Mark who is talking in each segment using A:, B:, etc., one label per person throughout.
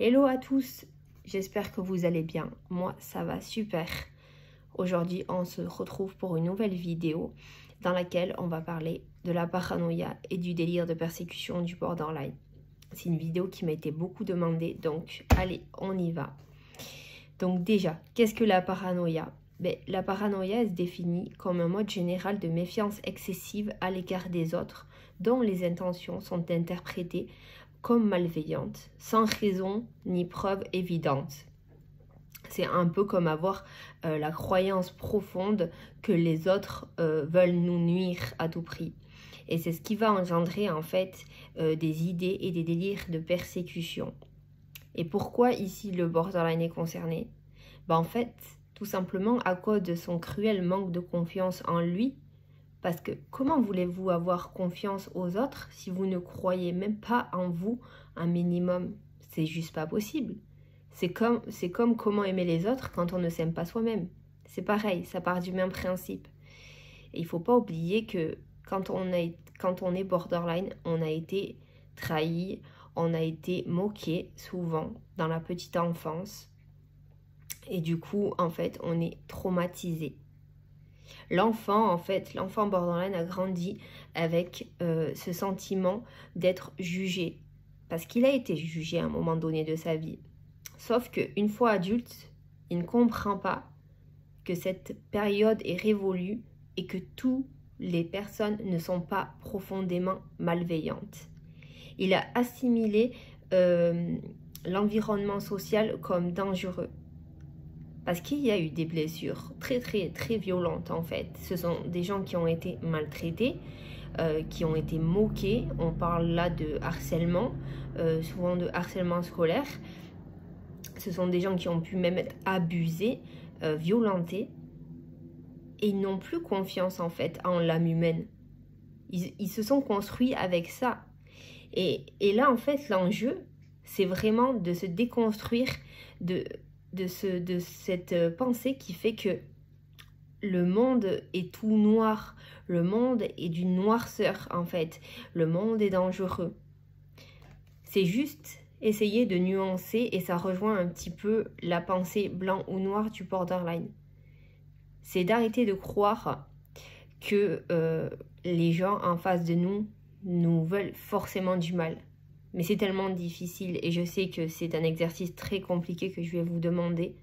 A: Hello à tous, j'espère que vous allez bien. Moi, ça va super. Aujourd'hui, on se retrouve pour une nouvelle vidéo dans laquelle on va parler de la paranoïa et du délire de persécution du borderline. C'est une vidéo qui m'a été beaucoup demandée, donc allez, on y va. Donc déjà, qu'est-ce que la paranoïa? La paranoïa elle se définit comme un mode général de méfiance excessive à l'égard des autres, dont les intentions sont interprétées comme malveillantes, sans raison ni preuve évidente. C'est un peu comme avoir la croyance profonde que les autres veulent nous nuire à tout prix. Et c'est ce qui va engendrer en fait des idées et des délires de persécution. Et pourquoi ici le borderline est concerné? En fait, tout simplement à cause de son cruel manque de confiance en lui. Parce que comment voulez-vous avoir confiance aux autres si vous ne croyez même pas en vous un minimum? C'est juste pas possible. C'est comme comment aimer les autres quand on ne s'aime pas soi-même. C'est pareil, ça part du même principe. Et il ne faut pas oublier que quand on est borderline, on a été trahi, on a été moqué souvent dans la petite enfance. Et du coup, en fait, on est traumatisé. L'enfant borderline a grandi avec ce sentiment d'être jugé. Parce qu'il a été jugé à un moment donné de sa vie. Sauf qu'une fois adulte, il ne comprend pas que cette période est révolue et que toutes les personnes ne sont pas profondément malveillantes. Il a assimilé l'environnement social comme dangereux. Parce qu'il y a eu des blessures très violentes en fait. Ce sont des gens qui ont été maltraités, qui ont été moqués. On parle là de harcèlement, souvent de harcèlement scolaire. Ce sont des gens qui ont pu même être abusés, violentés. Et ils n'ont plus confiance en fait en l'âme humaine. Ils se sont construits avec ça. Et là en fait l'enjeu, c'est vraiment de se déconstruire de cette pensée qui fait que le monde est tout noir, le monde est d'une noirceur en fait, le monde est dangereux. C'est juste essayer de nuancer et ça rejoint un petit peu la pensée blanc ou noir du borderline. C'est d'arrêter de croire que les gens en face de nous veulent forcément du mal. Mais c'est tellement difficile et je sais que c'est un exercice très compliqué que je vais vous demander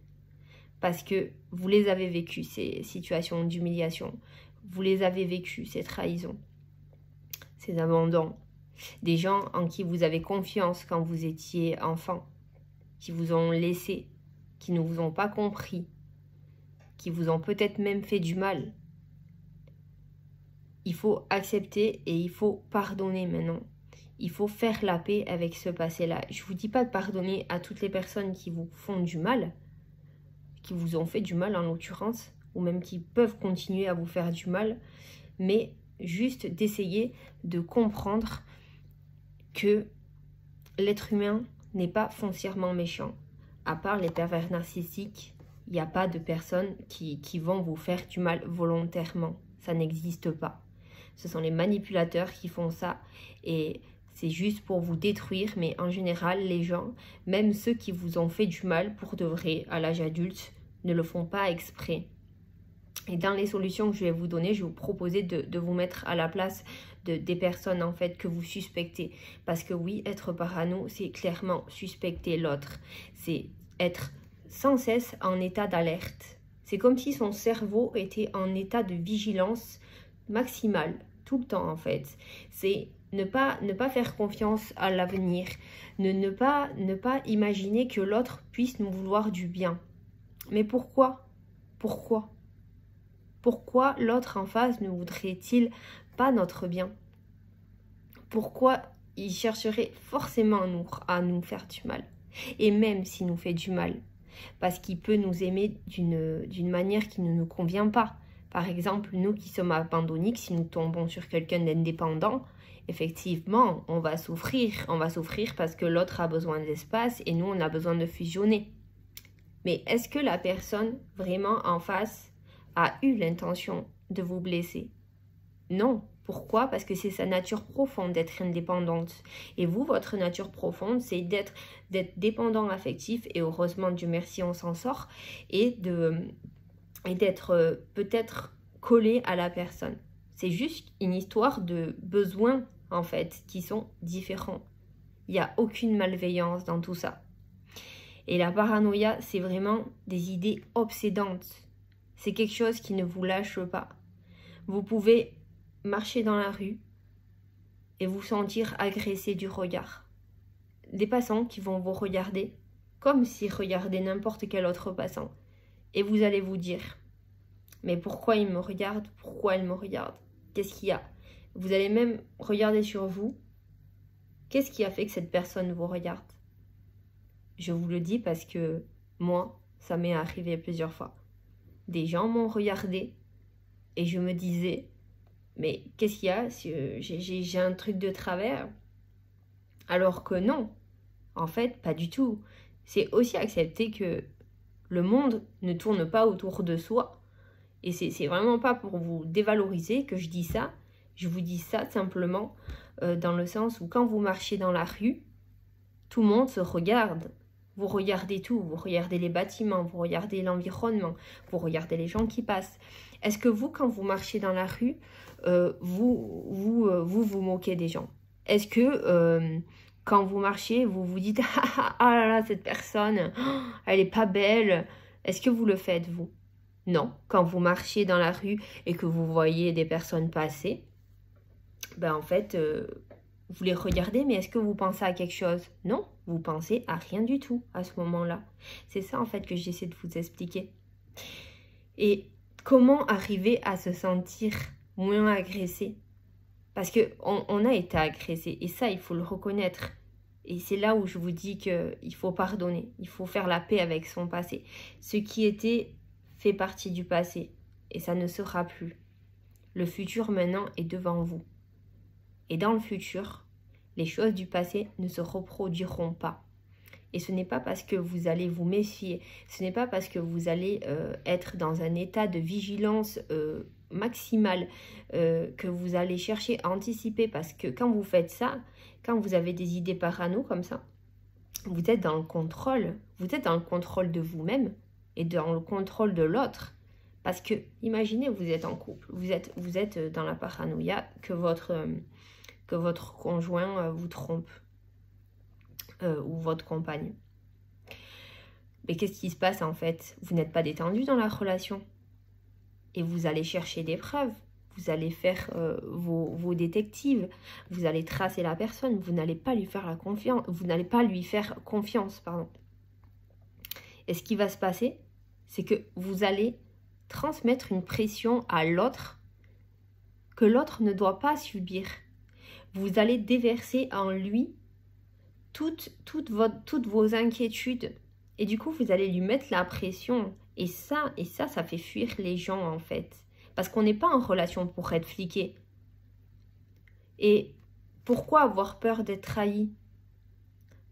A: parce que vous les avez vécues, ces situations d'humiliation. Vous les avez vécues, ces trahisons, ces abandons. Des gens en qui vous avez confiance quand vous étiez enfant, qui vous ont laissé, qui ne vous ont pas compris, qui vous ont peut-être même fait du mal. Il faut accepter et il faut pardonner maintenant. Il faut faire la paix avec ce passé-là. Je ne vous dis pas de pardonner à toutes les personnes qui vous font du mal, qui vous ont fait du mal en l'occurrence, ou même qui peuvent continuer à vous faire du mal, mais juste d'essayer de comprendre que l'être humain n'est pas foncièrement méchant. À part les pervers narcissiques, il n'y a pas de personnes qui vont vous faire du mal volontairement. Ça n'existe pas. Ce sont les manipulateurs qui font ça et c'est juste pour vous détruire, mais en général, les gens, même ceux qui vous ont fait du mal pour de vrai à l'âge adulte, ne le font pas exprès. Et dans les solutions que je vais vous donner, je vais vous proposer de vous mettre à la place des personnes en fait que vous suspectez. Parce que oui, être parano, c'est clairement suspecter l'autre. C'est être sans cesse en état d'alerte. C'est comme si son cerveau était en état de vigilance maximale, tout le temps en fait. C'est ne pas faire confiance à l'avenir, ne pas imaginer que l'autre puisse nous vouloir du bien. Mais pourquoi? Pourquoi l'autre en face ne voudrait-il pas notre bien? Pourquoi il chercherait forcément à nous faire du mal? Et même s'il nous fait du mal, parce qu'il peut nous aimer d'une manière qui ne nous convient pas. Par exemple, nous qui sommes abandonniques, si nous tombons sur quelqu'un d'indépendant, effectivement, on va souffrir. On va souffrir parce que l'autre a besoin d'espace et nous, on a besoin de fusionner. Mais est-ce que la personne vraiment en face a eu l'intention de vous blesser? Non, Pourquoi? Parce que c'est sa nature profonde d'être indépendante. Et vous, votre nature profonde, c'est d'être dépendant affectif. Et heureusement, Dieu merci, on s'en sort. Et d'être peut-être collé à la personne. C'est juste une histoire de besoins, en fait, qui sont différents. Il n'y a aucune malveillance dans tout ça. Et la paranoïa, c'est vraiment des idées obsédantes. C'est quelque chose qui ne vous lâche pas. Vous pouvez marcher dans la rue et vous sentir agressé du regard. Des passants qui vont vous regarder comme s'ils regardaient n'importe quel autre passant. Et vous allez vous dire, mais pourquoi il me regarde? Pourquoi elle me regarde? Qu'est-ce qu'il y a? Vous allez même regarder sur vous. Qu'est-ce qui a fait que cette personne vous regarde? Je vous le dis parce que moi, ça m'est arrivé plusieurs fois. Des gens m'ont regardé et je me disais, mais qu'est-ce qu'il y a? J'ai un truc de travers? Alors que non, en fait, pas du tout. C'est aussi accepter que le monde ne tourne pas autour de soi. Et c'est vraiment pas pour vous dévaloriser que je dis ça. Je vous dis ça simplement dans le sens où quand vous marchez dans la rue, tout le monde se regarde. Vous regardez tout, vous regardez les bâtiments, vous regardez l'environnement, vous regardez les gens qui passent. Est-ce que vous, quand vous marchez dans la rue, vous moquez des gens? Est-ce que quand vous marchez, vous vous dites « Ah là là, cette personne, elle est pas belle ». Est-ce que vous le faites, vous? Non. Quand vous marchez dans la rue et que vous voyez des personnes passer, ben en fait, vous les regardez, mais est-ce que vous pensez à quelque chose? Non, vous pensez à rien du tout à ce moment-là. C'est ça, en fait, que j'essaie de vous expliquer. Et comment arriver à se sentir moins agressé? Parce qu'on a été agressé, et ça, il faut le reconnaître. Et c'est là où je vous dis qu'il faut pardonner, il faut faire la paix avec son passé. Ce qui était fait partie du passé, et ça ne sera plus. Le futur, maintenant, est devant vous. Et dans le futur, les choses du passé ne se reproduiront pas. Et ce n'est pas parce que vous allez vous méfier, ce n'est pas parce que vous allez être dans un état de vigilance maximale que vous allez chercher à anticiper. Parce que quand vous faites ça, quand vous avez des idées parano comme ça, vous êtes dans le contrôle. Vous êtes dans le contrôle de vous-même et dans le contrôle de l'autre. Parce que, imaginez, vous êtes en couple, vous êtes dans la paranoïa que votre conjoint vous trompe ou votre compagne. Mais qu'est-ce qui se passe en fait? Vous n'êtes pas détendu dans la relation et vous allez chercher des preuves, vous allez faire vos détectives, vous allez tracer la personne, vous n'allez pas lui faire confiance, pardon. Et ce qui va se passer, c'est que vous allez transmettre une pression à l'autre que l'autre ne doit pas subir. Vous allez déverser en lui toutes vos inquiétudes. Et du coup, vous allez lui mettre la pression. Et ça fait fuir les gens, en fait. Parce qu'on n'est pas en relation pour être fliqué. Et pourquoi avoir peur d'être trahi?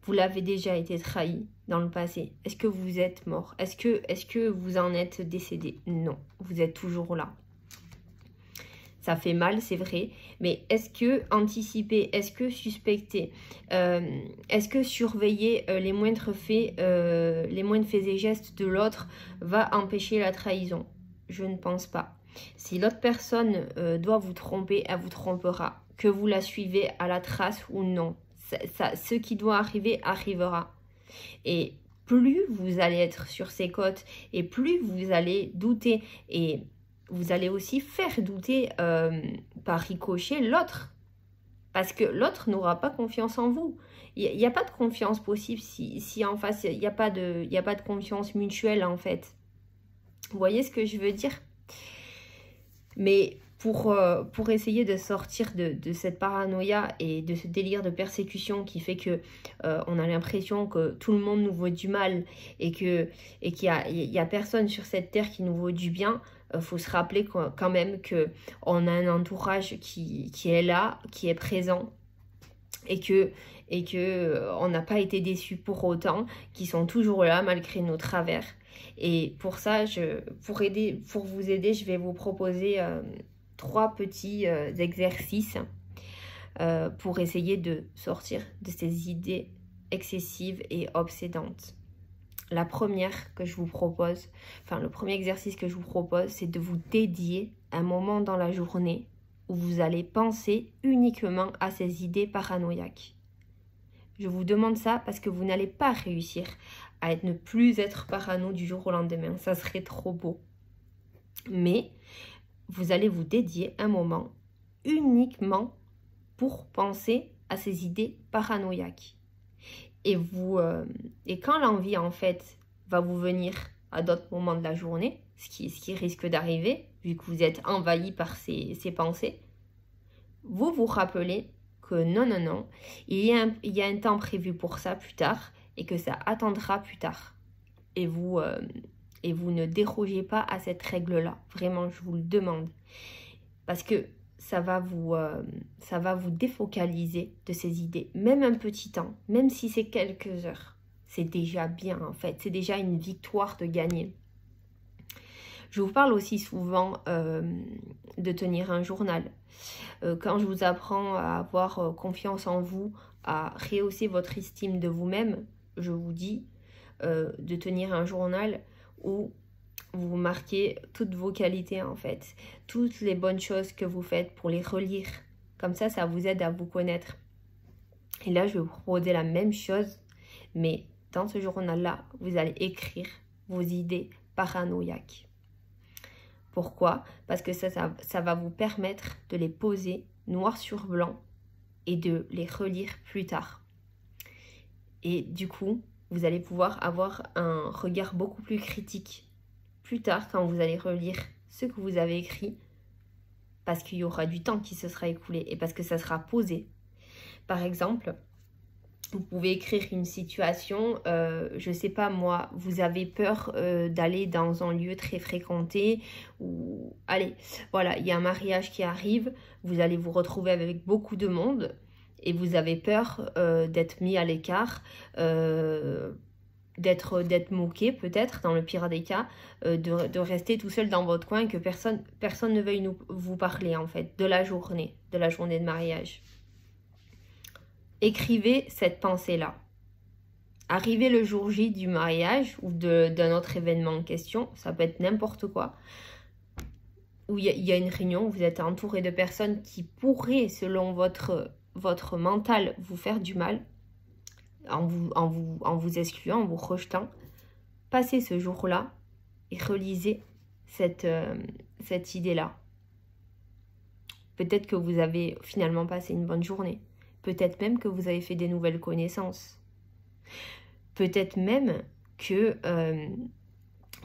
A: Vous l'avez déjà été trahi dans le passé. Est-ce que vous êtes mort? Est-ce que vous en êtes décédé? Non, vous êtes toujours là. Ça fait mal, c'est vrai, mais est-ce que anticiper, est-ce que suspecter, est-ce que surveiller les moindres faits et gestes de l'autre va empêcher la trahison? Je ne pense pas. Si l'autre personne doit vous tromper, elle vous trompera. Que vous la suivez à la trace ou non. Ce qui doit arriver, arrivera. Et plus vous allez être sur ses côtes et plus vous allez douter et vous allez aussi faire douter par ricochet l'autre. Parce que l'autre n'aura pas confiance en vous. Il n'y a pas de confiance possible si en face, il n'y a pas de confiance mutuelle en fait. Vous voyez ce que je veux dire? Mais pour essayer de sortir de cette paranoïa et de ce délire de persécution qui fait que on a l'impression que tout le monde nous veut du mal et qu'il y a personne sur cette terre qui nous veut du bien, faut se rappeler quand même qu'on a un entourage qui est là, qui est présent et que on n'a pas été déçus pour autant, qui sont toujours là malgré nos travers. Et pour ça, pour vous aider, je vais vous proposer 3 petits exercices pour essayer de sortir de ces idées excessives et obsédantes. La première que je vous propose, enfin le premier exercice que je vous propose, c'est de vous dédier un moment dans la journée où vous allez penser uniquement à ces idées paranoïaques. Je vous demande ça parce que vous n'allez pas réussir à ne plus être parano du jour au lendemain. Ça serait trop beau. Mais vous allez vous dédier un moment uniquement pour penser à ces idées paranoïaques. Et quand l'envie, en fait, va vous venir à d'autres moments de la journée, ce qui risque d'arriver, vu que vous êtes envahi par ces pensées, vous vous rappelez que non, il y a un temps prévu pour ça plus tard et que ça attendra plus tard. Et vous ne dérogez pas à cette règle-là. Vraiment, je vous le demande. Parce que ça va vous défocaliser de ces idées. Même un petit temps, même si c'est quelques heures. C'est déjà bien en fait. C'est déjà une victoire de gagner. Je vous parle aussi souvent de tenir un journal. Quand je vous apprends à avoir confiance en vous, à rehausser votre estime de vous-même, je vous dis de tenir un journal où vous marquez toutes vos qualités en fait, toutes les bonnes choses que vous faites pour les relire. Comme ça vous aide à vous connaître. Et là, je vais vous proposer la même chose, mais dans ce journal-là, vous allez écrire vos idées paranoïaques. Pourquoi? Parce que ça va vous permettre de les poser noir sur blanc et de les relire plus tard. Et du coup, vous allez pouvoir avoir un regard beaucoup plus critique plus tard quand vous allez relire ce que vous avez écrit, parce qu'il y aura du temps qui se sera écoulé et parce que ça sera posé. Par exemple, vous pouvez écrire une situation, je sais pas moi, vous avez peur d'aller dans un lieu très fréquenté, ou allez, voilà, il y a un mariage qui arrive, vous allez vous retrouver avec beaucoup de monde et vous avez peur d'être mis à l'écart, d'être moqué peut-être dans le pire des cas, de rester tout seul dans votre coin et que personne ne veuille vous parler en fait de la journée de mariage. Écrivez cette pensée-là. Arrivé le jour J du mariage ou d'un autre événement en question, ça peut être n'importe quoi, où il y a une réunion, vous êtes entouré de personnes qui pourraient, selon votre mental, vous faire du mal, en vous excluant, en vous rejetant. Passez ce jour-là et relisez cette idée-là. Peut-être que vous avez finalement passé une bonne journée. Peut-être même que vous avez fait des nouvelles connaissances. Peut-être même que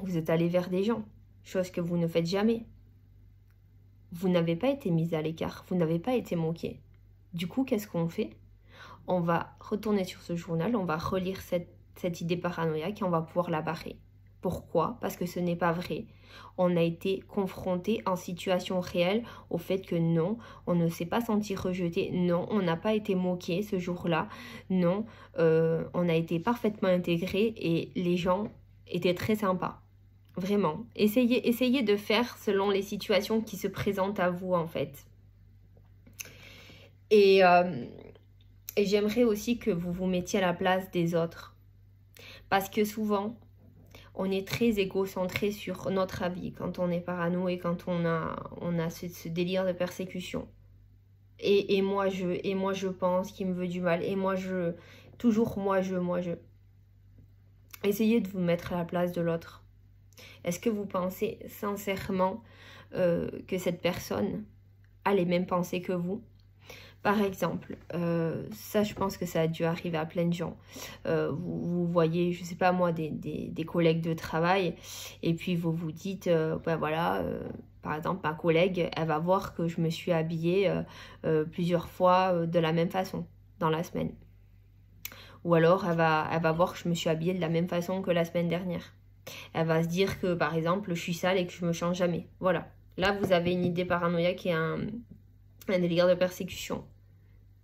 A: vous êtes allé vers des gens, chose que vous ne faites jamais. Vous n'avez pas été mis à l'écart, vous n'avez pas été moqué. Du coup, qu'est-ce qu'on fait? On va retourner sur ce journal, on va relire cette idée paranoïaque et on va pouvoir la barrer. Pourquoi? Parce que ce n'est pas vrai. On a été confronté en situation réelle au fait que non, on ne s'est pas senti rejeté, non, on n'a pas été moqué ce jour-là, non, on a été parfaitement intégré et les gens étaient très sympas. Vraiment. Essayez de faire selon les situations qui se présentent à vous en fait. Et j'aimerais aussi que vous vous mettiez à la place des autres. Parce que souvent, on est très égocentré sur notre avis quand on est parano et quand on a ce délire de persécution. Et moi je pense qu'il me veut du mal. Et toujours moi je. Essayez de vous mettre à la place de l'autre. Est-ce que vous pensez sincèrement que cette personne a les mêmes pensées que vous? Par exemple, ça je pense que ça a dû arriver à plein de gens. Vous voyez, je sais pas moi, des collègues de travail et puis vous vous dites, ben voilà, par exemple ma collègue, elle va voir que je me suis habillée plusieurs fois de la même façon dans la semaine. Ou alors elle va voir que je me suis habillée de la même façon que la semaine dernière. Elle va se dire que par exemple je suis sale et que je me change jamais. Voilà, là vous avez une idée paranoïaque et un délire de persécution.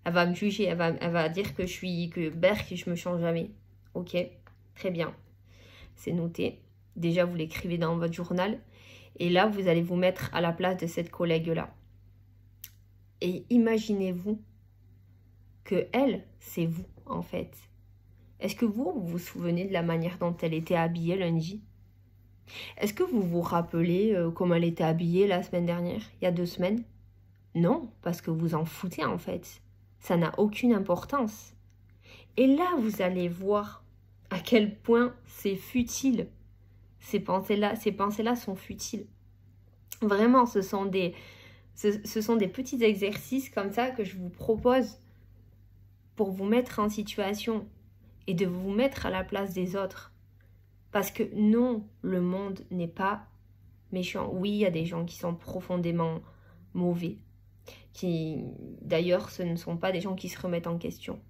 A: Elle va me juger, elle va dire que je me change jamais. Ok, très bien. C'est noté. Déjà, vous l'écrivez dans votre journal. Et là, vous allez vous mettre à la place de cette collègue-là. Et imaginez-vous que elle, c'est vous, en fait. Est-ce que vous vous souvenez de la manière dont elle était habillée lundi? Est-ce que vous vous rappelez comment elle était habillée la semaine dernière, il y a 2 semaines? Non, parce que vous en foutez, en fait. Ça n'a aucune importance. Et là, vous allez voir à quel point c'est futile. Ces pensées-là sont futiles. Vraiment, ce sont des petits exercices comme ça que je vous propose pour vous mettre en situation et de vous mettre à la place des autres. Parce que non, le monde n'est pas méchant. Oui, il y a des gens qui sont profondément mauvais. D'ailleurs, ce ne sont pas des gens qui se remettent en question.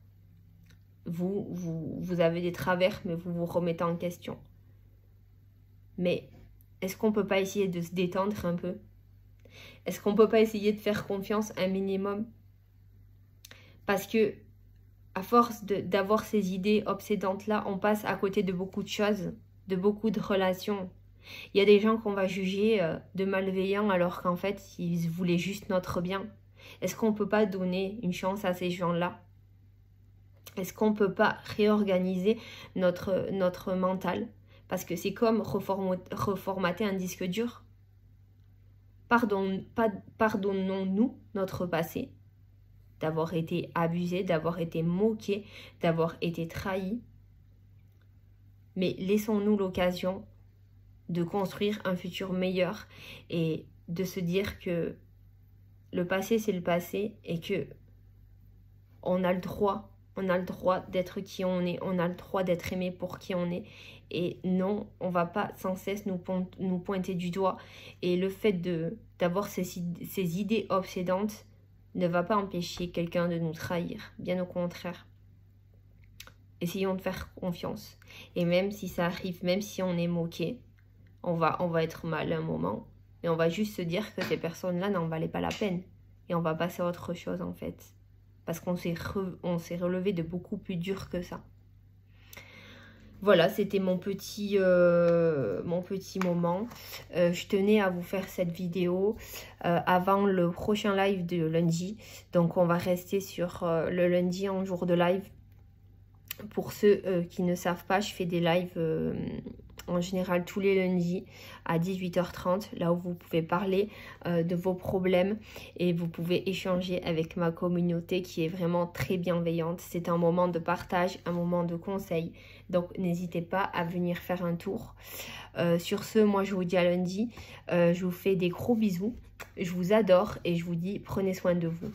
A: Vous avez des travers, mais vous vous remettez en question. Mais est-ce qu'on ne peut pas essayer de se détendre un peu? Est-ce qu'on ne peut pas essayer de faire confiance un minimum? Parce que à force d'avoir ces idées obsédantes-là, on passe à côté de beaucoup de choses, de beaucoup de relations. Il y a des gens qu'on va juger de malveillants alors qu'en fait, ils voulaient juste notre bien. Est-ce qu'on ne peut pas donner une chance à ces gens-là? Est-ce qu'on ne peut pas réorganiser notre mental? Parce que c'est comme reformater un disque dur. Pardonnons-nous notre passé, d'avoir été abusé, d'avoir été moqué, d'avoir été trahi. Mais laissons-nous l'occasion de construire un futur meilleur et de se dire que le passé, c'est le passé et que on a le droit d'être qui on est, on a le droit d'être aimé pour qui on est. Et non, on va pas sans cesse nous pointer du doigt. Et le fait d'avoir ces idées obsédantes ne va pas empêcher quelqu'un de nous trahir. Bien au contraire. Essayons de faire confiance. Et même si ça arrive, même si on est moqué, on va être mal un moment. Mais on va juste se dire que ces personnes-là n'en valaient pas la peine. Et on va passer à autre chose en fait. Parce qu'on s'est relevé de beaucoup plus dur que ça. Voilà, c'était mon petit moment. Je tenais à vous faire cette vidéo avant le prochain live de lundi. Donc on va rester sur le lundi en jour de live. Pour ceux qui ne savent pas, je fais des lives en général tous les lundis à 18h30, là où vous pouvez parler de vos problèmes et vous pouvez échanger avec ma communauté qui est vraiment très bienveillante. C'est un moment de partage, un moment de conseil, donc n'hésitez pas à venir faire un tour. Sur ce, moi je vous dis à lundi, je vous fais des gros bisous, je vous adore et je vous dis prenez soin de vous.